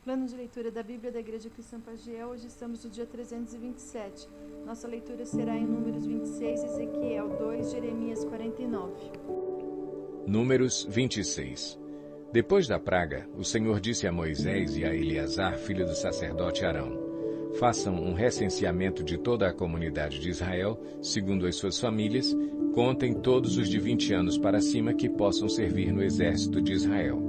Plano de leitura da Bíblia da Igreja Cristã Pagiel. Hoje estamos no dia 327. Nossa leitura será em Números 26, Ezequiel 2, Jeremias 49. Números 26. Depois da praga, o Senhor disse a Moisés e a Eleazar, filho do sacerdote Arão: façam um recenseamento de toda a comunidade de Israel, segundo as suas famílias, contem todos os de 20 anos para cima que possam servir no exército de Israel.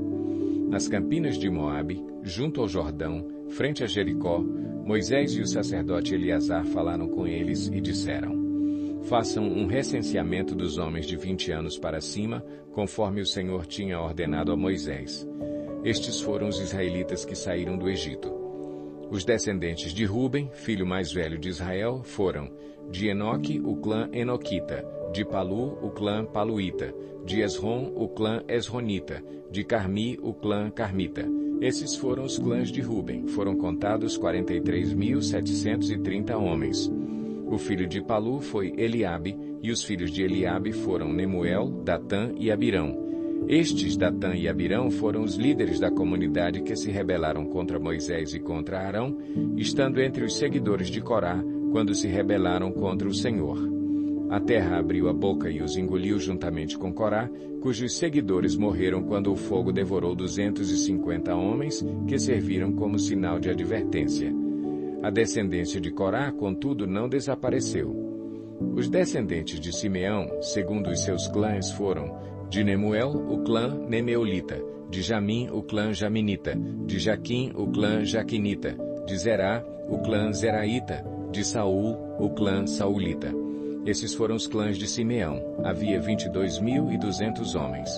Nas campinas de Moabe, junto ao Jordão, frente a Jericó, Moisés e o sacerdote Eleazar falaram com eles e disseram: façam um recenseamento dos homens de 20 anos para cima, conforme o Senhor tinha ordenado a Moisés. Estes foram os israelitas que saíram do Egito. Os descendentes de Ruben, filho mais velho de Israel, foram de Enoque, o clã Enoquita, de Palu, o clã Paluíta, de Esrom, o clã Esronita, de Carmi, o clã Carmita. Esses foram os clãs de Ruben. Foram contados 43.730 homens. O filho de Palu foi Eliabe, e os filhos de Eliabe foram Nemuel, Datã e Abirão. Estes, Datã e Abirão, foram os líderes da comunidade que se rebelaram contra Moisés e contra Arão, estando entre os seguidores de Corá, quando se rebelaram contra o Senhor. A terra abriu a boca e os engoliu juntamente com Corá, cujos seguidores morreram quando o fogo devorou 250 homens, que serviram como sinal de advertência. A descendência de Corá, contudo, não desapareceu. Os descendentes de Simeão, segundo os seus clãs, foram de Nemuel, o clã Nemeolita, de Jamim, o clã Jaminita, de Jaquim, o clã Jaquinita, de Zerá, o clã Zeraíta, de Saul, o clã Saulita. Esses foram os clãs de Simeão. Havia 22.200 homens.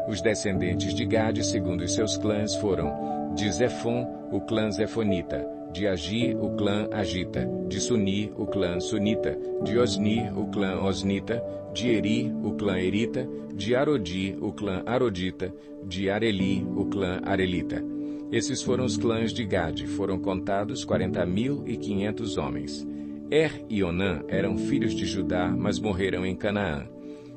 Os descendentes de Gade, segundo os seus clãs, foram de Zefon, o clã Zefonita, de Agi, o clã Agita, de Suni, o clã Sunita, de Osni, o clã Osnita, de Eri, o clã Erita, de Arodi, o clã Arodita, de Areli, o clã Arelita. Esses foram os clãs de Gade. Foram contados 40.500 homens. E Onã eram filhos de Judá, mas morreram em Canaã.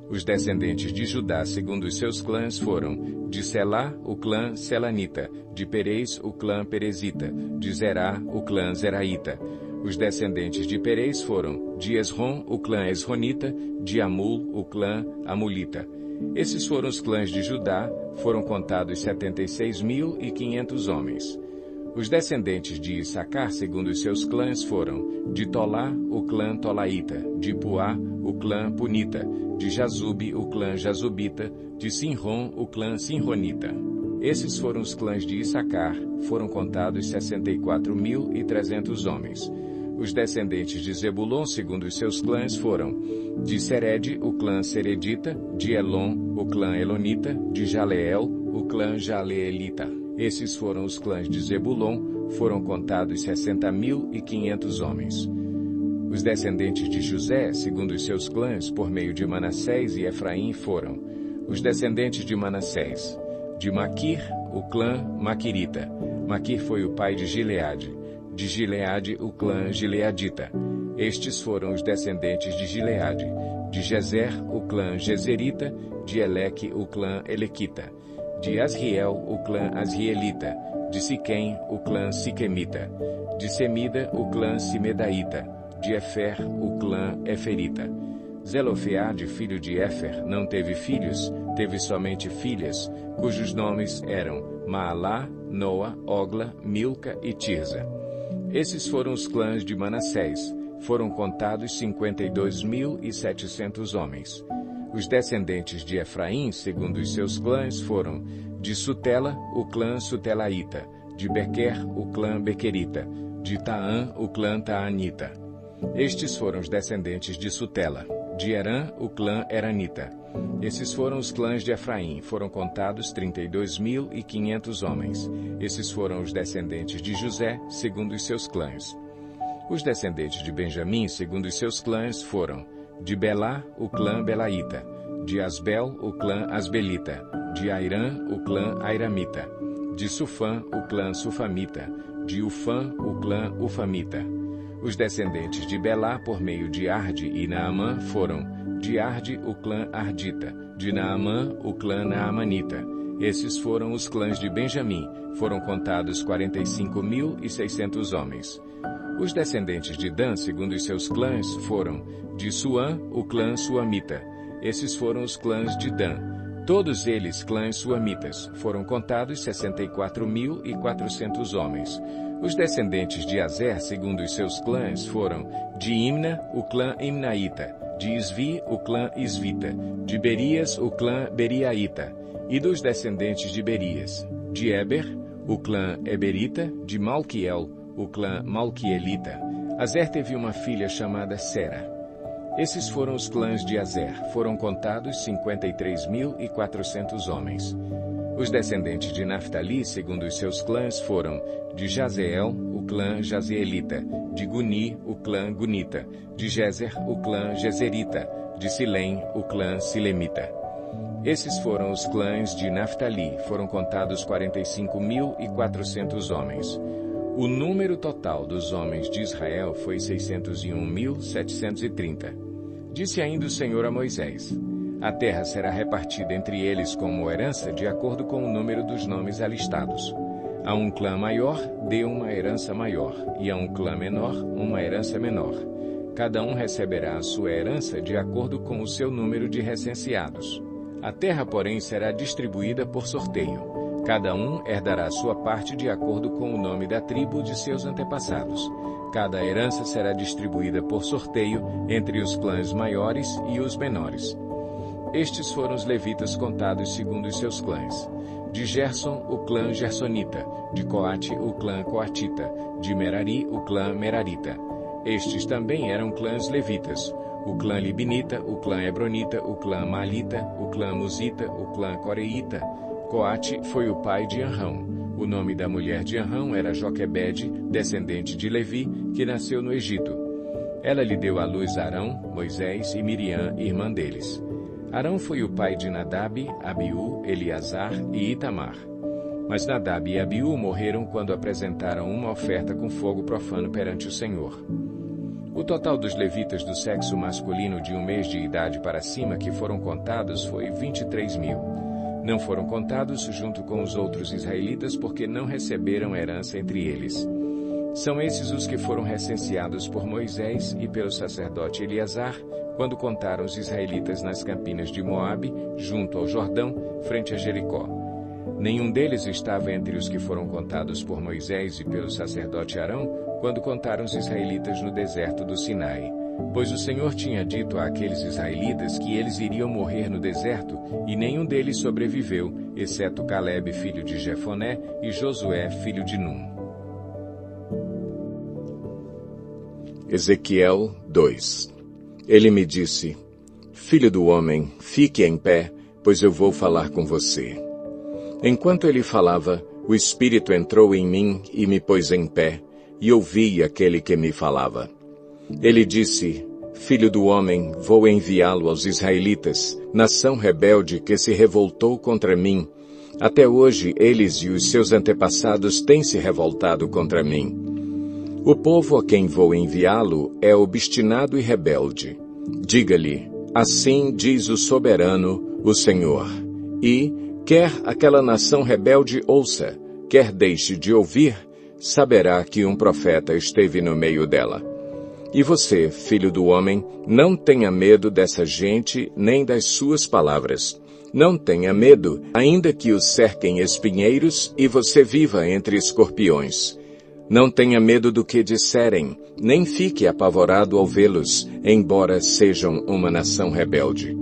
Os descendentes de Judá, segundo os seus clãs, foram de Selá, o clã Selanita, de Perez, o clã Perezita, de Zerá, o clã Zeraíta. Os descendentes de Perez foram de Esrom, o clã Esronita, de Amul, o clã Amulita. Esses foram os clãs de Judá. Foram contados 76.500 homens. Os descendentes de Issacar, segundo os seus clãs, foram de Tolá, o clã Tolaíta, de Puá, o clã Punita, de Jazube, o clã Jazubita, de Sinrom, o clã Sinronita. Esses foram os clãs de Issacar. Foram contados 64.300 homens. Os descendentes de Zebulon, segundo os seus clãs, foram de Sered, o clã Seredita, de Elon, o clã Elonita, de Jaleel, o clã Jaleelita. Esses foram os clãs de Zebulon. Foram contados 60.500 homens. Os descendentes de José, segundo os seus clãs, por meio de Manassés e Efraim, foram os descendentes de Manassés, de Maquir, o clã Maquirita. Maquir foi o pai de Gileade. De Gileade, o clã Gileadita. Estes foram os descendentes de Gileade. De Jezer, o clã Jezerita. De Eleque, o clã Elequita. De Asriel, o clã Asrielita. De Siquém, o clã Siquemita. De Semida, o clã Simedaíta. De Efer, o clã Eferita. Zelofeade, filho de Efer, não teve filhos, teve somente filhas, cujos nomes eram Maalá, Noa, Ogla, Milca e Tirza. Esses foram os clãs de Manassés. Foram contados 52.700 homens. Os descendentes de Efraim, segundo os seus clãs, foram de Sutela, o clã Sutelaíta, de Bequer, o clã Bequerita, de Taã, o clã Taanita. Estes foram os descendentes de Sutela. De Herã, o clã Eranita. Esses foram os clãs de Efraim. Foram contados 32.500 homens. Esses foram os descendentes de José, segundo os seus clãs. Os descendentes de Benjamim, segundo os seus clãs, foram de Belá, o clã Belaíta, de Asbel, o clã Asbelita, de Airã, o clã Airamita, de Sufã, o clã Sufamita, de Ufã, o clã Ufamita. Os descendentes de Belá, por meio de Arde e Naamã, foram de Arde, o clã Ardita, de Naamã, o clã Naamanita. Esses foram os clãs de Benjamim. Foram contados 45.600 homens. Os descendentes de Dan, segundo os seus clãs, foram de Suã, o clã suamita. Esses foram os clãs de Dan. Todos eles clãs suamitas. Foram contados 64.400 homens. Os descendentes de Azer, segundo os seus clãs, foram de Imna, o clã Imnaíta, de Isvi, o clã Isvita, de Berias, o clã Beriaíta, e dos descendentes de Berias, de Eber, o clã Eberita, de Malquiel, o clã Malquielita. Azer teve uma filha chamada Sera. Esses foram os clãs de Azer. Foram contados 53.400 homens. Os descendentes de Naftali, segundo os seus clãs, foram de Jazeel, o clã Jazeelita, de Guni, o clã Gunita, de Jezer, o clã Jezerita, de Silém, o clã Silemita. Esses foram os clãs de Naftali. Foram contados 45.400 homens. O número total dos homens de Israel foi 601.730. Disse ainda o Senhor a Moisés: a terra será repartida entre eles como herança de acordo com o número dos nomes alistados. A um clã maior, dê uma herança maior, e a um clã menor, uma herança menor. Cada um receberá a sua herança de acordo com o seu número de recenseados. A terra, porém, será distribuída por sorteio. Cada um herdará sua parte de acordo com o nome da tribo de seus antepassados. Cada herança será distribuída por sorteio entre os clãs maiores e os menores. Estes foram os levitas contados segundo os seus clãs. De Gerson, o clã Gersonita. De Coate, o clã Coatita. De Merari, o clã Merarita. Estes também eram clãs levitas. O clã Libinita, o clã Hebronita, o clã Malita, o clã Musita, o clã Coreíta. Coate foi o pai de Anrão. O nome da mulher de Anrão era Joquebede, descendente de Levi, que nasceu no Egito. Ela lhe deu à luz Arão, Moisés e Miriam, irmã deles. Arão foi o pai de Nadab, Abiú, Eleazar e Itamar. Mas Nadab e Abiú morreram quando apresentaram uma oferta com fogo profano perante o Senhor. O total dos levitas do sexo masculino de 1 mês de idade para cima que foram contados foi 23.000. Não foram contados junto com os outros israelitas porque não receberam herança entre eles. São esses os que foram recenseados por Moisés e pelo sacerdote Eleazar quando contaram os israelitas nas campinas de Moabe, junto ao Jordão, frente a Jericó. Nenhum deles estava entre os que foram contados por Moisés e pelo sacerdote Arão quando contaram os israelitas no deserto do Sinai. Pois o Senhor tinha dito àqueles israelitas que eles iriam morrer no deserto, e nenhum deles sobreviveu, exceto Calebe, filho de Jefoné, e Josué, filho de Num. Ezequiel 2. Ele me disse: Filho do homem, fique em pé, pois eu vou falar com você. Enquanto ele falava, o Espírito entrou em mim e me pôs em pé, e ouvi aquele que me falava. Ele disse: Filho do homem, vou enviá-lo aos israelitas, nação rebelde que se revoltou contra mim. Até hoje eles e os seus antepassados têm se revoltado contra mim. O povo a quem vou enviá-lo é obstinado e rebelde. Diga-lhe: assim diz o soberano, o Senhor. E, quer aquela nação rebelde ouça, quer deixe de ouvir, saberá que um profeta esteve no meio dela. E você, filho do homem, não tenha medo dessa gente nem das suas palavras. Não tenha medo, ainda que os cerquem espinheiros e você viva entre escorpiões. Não tenha medo do que disserem, nem fique apavorado ao vê-los, embora sejam uma nação rebelde.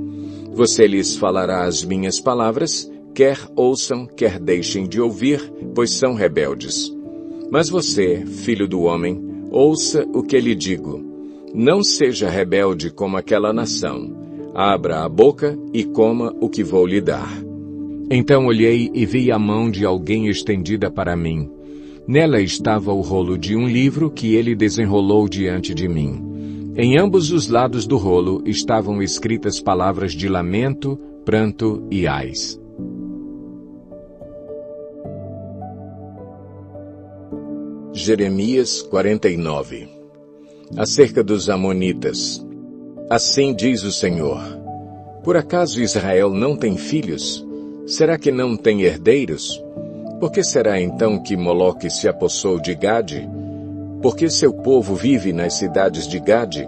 Você lhes falará as minhas palavras, quer ouçam, quer deixem de ouvir, pois são rebeldes. Mas você, filho do homem, ouça o que lhe digo. Não seja rebelde como aquela nação. Abra a boca e coma o que vou lhe dar. Então olhei e vi a mão de alguém estendida para mim. Nela estava o rolo de um livro que ele desenrolou diante de mim. Em ambos os lados do rolo estavam escritas palavras de lamento, pranto e ais. Jeremias 49. Acerca dos amonitas. Assim diz o Senhor: por acaso Israel não tem filhos? Será que não tem herdeiros? Por que será então que Moloque se apossou de Gade? Porque seu povo vive nas cidades de Gade?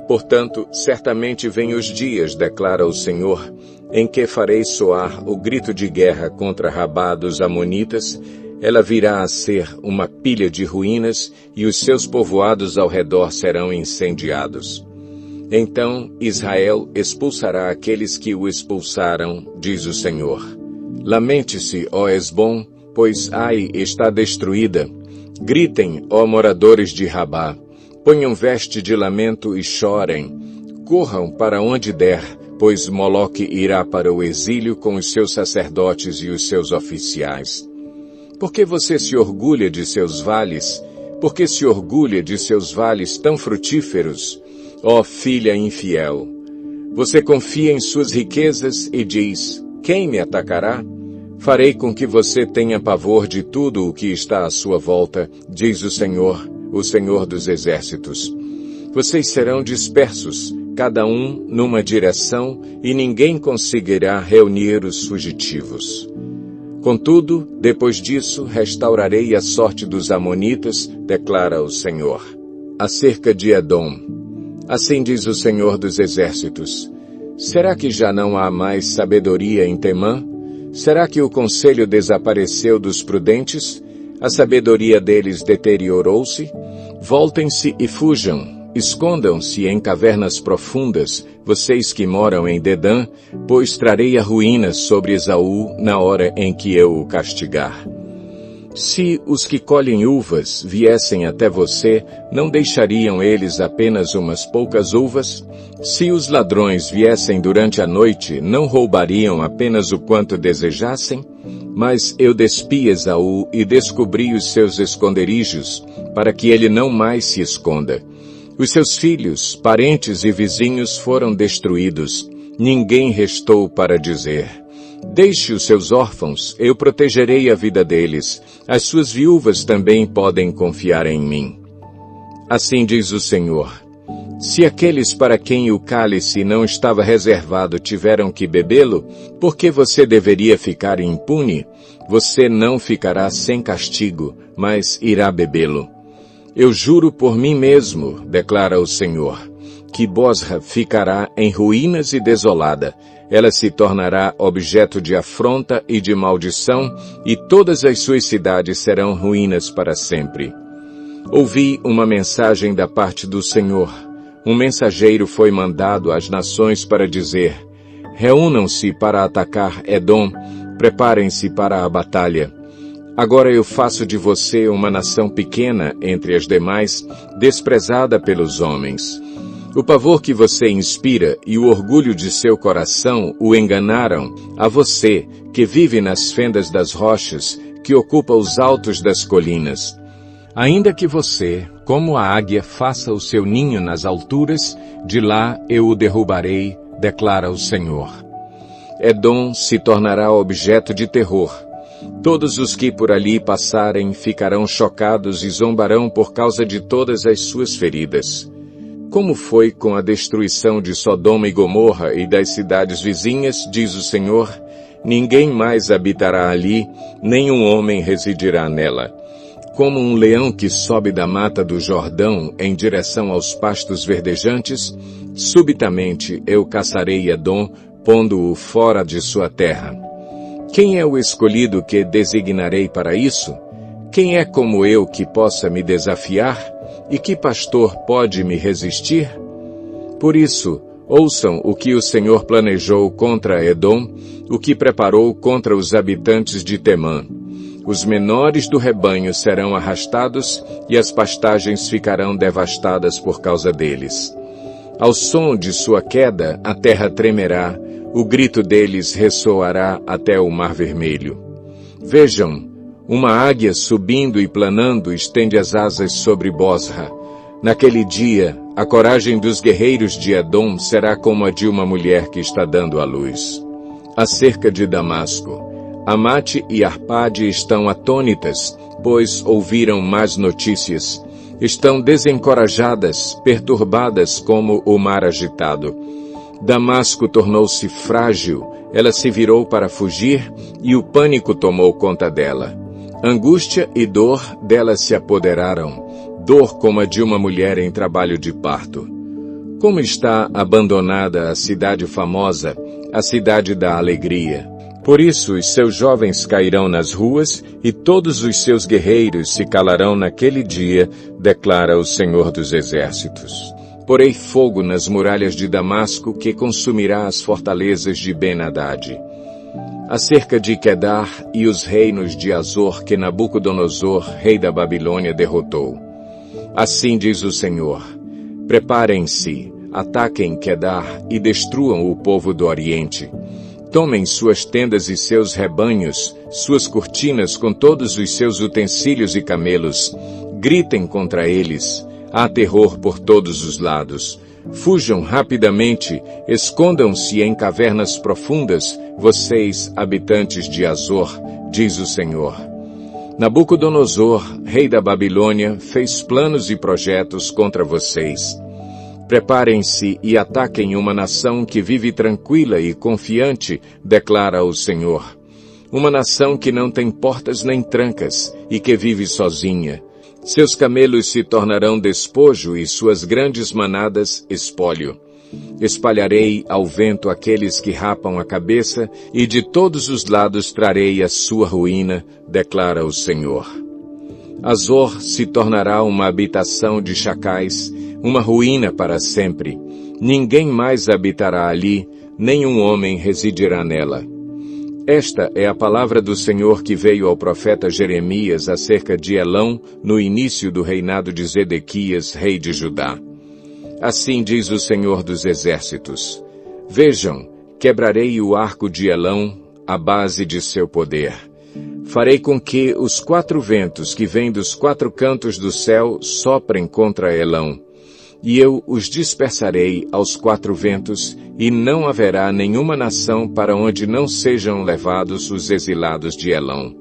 Portanto, certamente vêm os dias, declara o Senhor, em que farei soar o grito de guerra contra Rabá dos Amonitas. Ela virá a ser uma pilha de ruínas, e os seus povoados ao redor serão incendiados. Então Israel expulsará aqueles que o expulsaram, diz o Senhor. Lamente-se, ó Hesbom, pois Ai está destruída. Gritem, ó moradores de Rabá. Ponham veste de lamento e chorem. Corram para onde der, pois Moloque irá para o exílio com os seus sacerdotes e os seus oficiais. Por que você se orgulha de seus vales? Por que se orgulha de seus vales tão frutíferos? Ó filha infiel! Você confia em suas riquezas e diz, quem me atacará? Farei com que você tenha pavor de tudo o que está à sua volta, diz o Senhor dos Exércitos. Vocês serão dispersos, cada um numa direção, e ninguém conseguirá reunir os fugitivos. Contudo, depois disso, restaurarei a sorte dos amonitas, declara o Senhor. Acerca de Edom. Assim diz o Senhor dos Exércitos. Será que já não há mais sabedoria em Temã? Será que o conselho desapareceu dos prudentes? A sabedoria deles deteriorou-se? Voltem-se e fujam. Escondam-se em cavernas profundas, vocês que moram em Dedã, pois trarei a ruína sobre Esaú na hora em que eu o castigar. Se os que colhem uvas viessem até você, não deixariam eles apenas umas poucas uvas? Se os ladrões viessem durante a noite, não roubariam apenas o quanto desejassem? Mas eu despi Esaú e descobri os seus esconderijos, para que ele não mais se esconda. Os seus filhos, parentes e vizinhos foram destruídos. Ninguém restou para dizer. Deixe os seus órfãos, eu protegerei a vida deles. As suas viúvas também podem confiar em mim. Assim diz o Senhor. Se aqueles para quem o cálice não estava reservado tiveram que bebê-lo, por que você deveria ficar impune? Você não ficará sem castigo, mas irá bebê-lo. Eu juro por mim mesmo, declara o Senhor, que Bosra ficará em ruínas e desolada. Ela se tornará objeto de afronta e de maldição, e todas as suas cidades serão ruínas para sempre. Ouvi uma mensagem da parte do Senhor. Um mensageiro foi mandado às nações para dizer, reúnam-se para atacar Edom, preparem-se para a batalha. Agora eu faço de você uma nação pequena entre as demais, desprezada pelos homens. O pavor que você inspira e o orgulho de seu coração o enganaram a você, que vive nas fendas das rochas, que ocupa os altos das colinas. Ainda que você, como a águia, faça o seu ninho nas alturas, de lá eu o derrubarei, declara o Senhor. Edom se tornará objeto de terror. Todos os que por ali passarem ficarão chocados e zombarão por causa de todas as suas feridas. Como foi com a destruição de Sodoma e Gomorra e das cidades vizinhas, diz o Senhor, ninguém mais habitará ali, nenhum homem residirá nela. Como um leão que sobe da mata do Jordão em direção aos pastos verdejantes, subitamente eu caçarei Edom, pondo-o fora de sua terra. Quem é o escolhido que designarei para isso? Quem é como eu que possa me desafiar? E que pastor pode me resistir? Por isso, ouçam o que o Senhor planejou contra Edom, o que preparou contra os habitantes de Temã. Os menores do rebanho serão arrastados e as pastagens ficarão devastadas por causa deles. Ao som de sua queda, a terra tremerá, o grito deles ressoará até o Mar Vermelho. Vejam, uma águia subindo e planando estende as asas sobre Bosra. Naquele dia, a coragem dos guerreiros de Edom será como a de uma mulher que está dando à luz. Acerca de Damasco, Amate e Arpade estão atônitas, pois ouviram más notícias. Estão desencorajadas, perturbadas como o mar agitado. Damasco tornou-se frágil, ela se virou para fugir e o pânico tomou conta dela. Angústia e dor dela se apoderaram, dor como a de uma mulher em trabalho de parto. Como está abandonada a cidade famosa, a cidade da alegria. Por isso os seus jovens cairão nas ruas e todos os seus guerreiros se calarão naquele dia, declara o Senhor dos Exércitos. Porei fogo nas muralhas de Damasco que consumirá as fortalezas de Ben-Hadad. Acerca de Quedar e os reinos de Azor que Nabucodonosor, rei da Babilônia, derrotou. Assim diz o Senhor: preparem-se, ataquem Quedar e destruam o povo do Oriente. Tomem suas tendas e seus rebanhos, suas cortinas com todos os seus utensílios e camelos. Gritem contra eles. Há terror por todos os lados. Fujam rapidamente, escondam-se em cavernas profundas, vocês, habitantes de Azor, diz o Senhor. Nabucodonosor, rei da Babilônia, fez planos e projetos contra vocês. Preparem-se e ataquem uma nação que vive tranquila e confiante, declara o Senhor. Uma nação que não tem portas nem trancas e que vive sozinha. Seus camelos se tornarão despojo e suas grandes manadas espólio. Espalharei ao vento aqueles que rapam a cabeça e de todos os lados trarei a sua ruína, declara o Senhor. Azor se tornará uma habitação de chacais, uma ruína para sempre. Ninguém mais habitará ali, nenhum homem residirá nela. Esta é a palavra do Senhor que veio ao profeta Jeremias acerca de Elão, no início do reinado de Zedequias, rei de Judá. Assim diz o Senhor dos Exércitos: vejam, quebrarei o arco de Elão, a base de seu poder. Farei com que os 4 ventos que vêm dos 4 cantos do céu soprem contra Elão. E eu os dispersarei aos 4 ventos, e não haverá nenhuma nação para onde não sejam levados os exilados de Elão.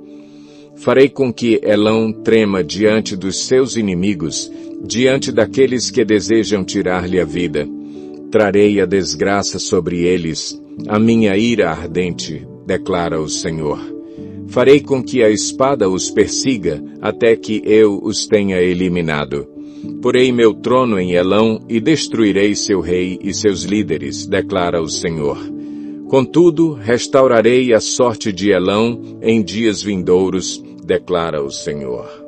Farei com que Elão trema diante dos seus inimigos, diante daqueles que desejam tirar-lhe a vida. Trarei a desgraça sobre eles, a minha ira ardente, declara o Senhor. Farei com que a espada os persiga, até que eu os tenha eliminado. Porei meu trono em Elão e destruirei seu rei e seus líderes, declara o Senhor. Contudo, restaurarei a sorte de Elão em dias vindouros, declara o Senhor.